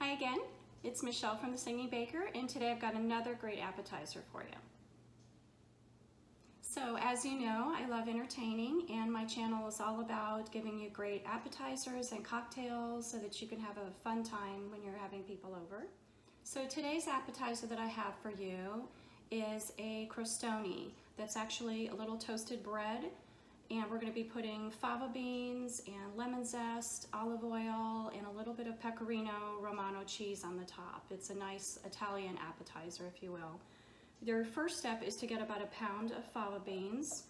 Hi again, it's Michelle from The Singing Baker, and today I've got another great appetizer for you. So as you know, I love entertaining, and my channel is all about giving you great appetizers and cocktails so that you can have a fun time when you're having people over. So today's appetizer that I have for you is a crostini. That's actually a little toasted bread, and we're going to be putting fava beans and lemon zest, olive oil, and a little bit of Pecorino Romano cheese on the top. It's a nice Italian appetizer, if you will. Your first step is to get about a pound of fava beans.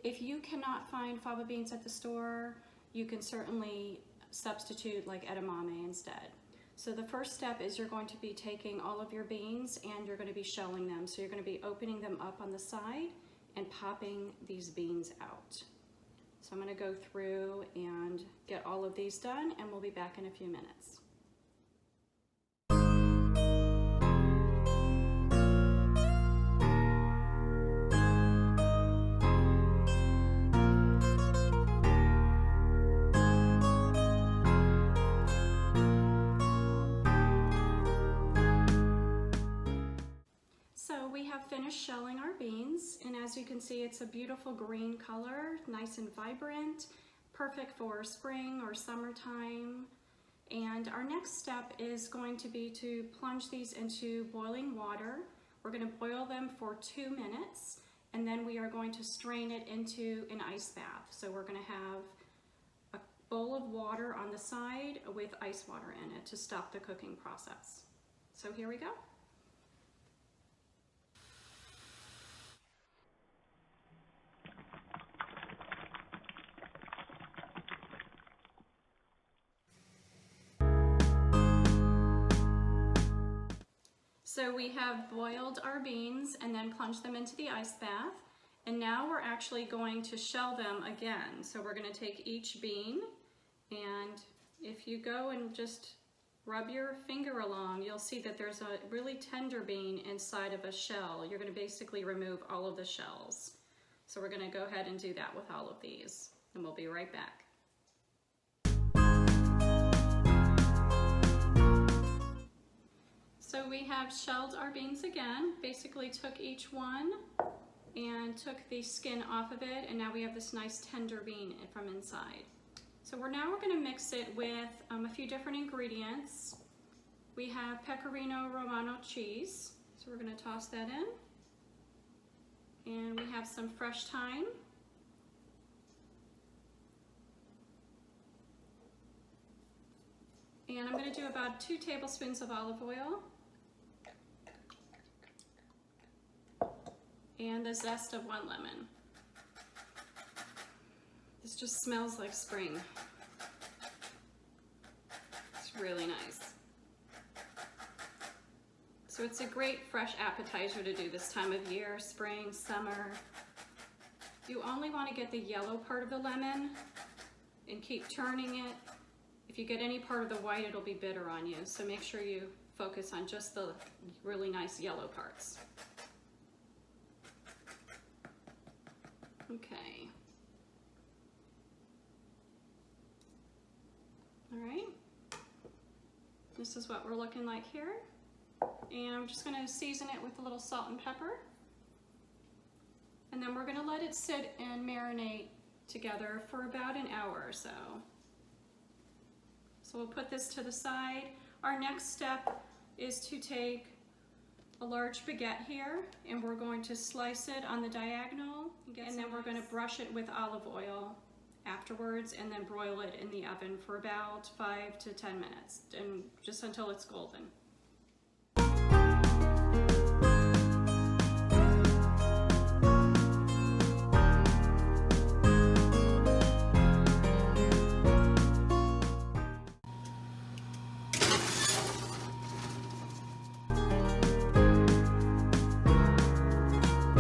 If you cannot find fava beans at the store, you can certainly substitute like edamame instead. So the first step is you're going to be taking all of your beans and you're going to be shelling them. So you're going to be opening them up on the side and popping these beans out. So I'm going to go through and get all of these done, and we'll be back in a few minutes. So we have finished shelling our beans, and as you can see, it's a beautiful green color, nice and vibrant, perfect for spring or summertime. And our next step is going to be to plunge these into boiling water. We're going to boil them for 2 minutes, and then we are going to strain it into an ice bath. So we're going to have a bowl of water on the side with ice water in it to stop the cooking process. So here we go. So we have boiled our beans and then plunged them into the ice bath, and now we're actually going to shell them again. So we're going to take each bean, and if you go and just rub your finger along, you'll see that there's a really tender bean inside of a shell. You're going to basically remove all of the shells. So we're going to go ahead and do that with all of these, and we'll be right back. So we have shelled our beans again, basically took each one and took the skin off of it, and now we have this nice tender bean from inside. So we're going to mix it with a few different ingredients. We have Pecorino Romano cheese, so we're going to toss that in. And we have some fresh thyme. And I'm going to do about 2 tablespoons of olive oil. And the zest of 1 lemon. This just smells like spring. It's really nice. So it's a great fresh appetizer to do this time of year, spring, summer. You only want to get the yellow part of the lemon and keep turning it. If you get any part of the white, it'll be bitter on you. So make sure you focus on just the really nice yellow parts. Okay. All right. This is what we're looking like here. And I'm just going to season it with a little salt and pepper. And then we're going to let it sit and marinate together for about an hour or so. So we'll put this to the side. Our next step is to take a large baguette here, and we're going to slice it on the diagonal, and then we're going to brush it with olive oil afterwards, and then broil it in the oven for about 5 to 10 minutes, and just until it's golden.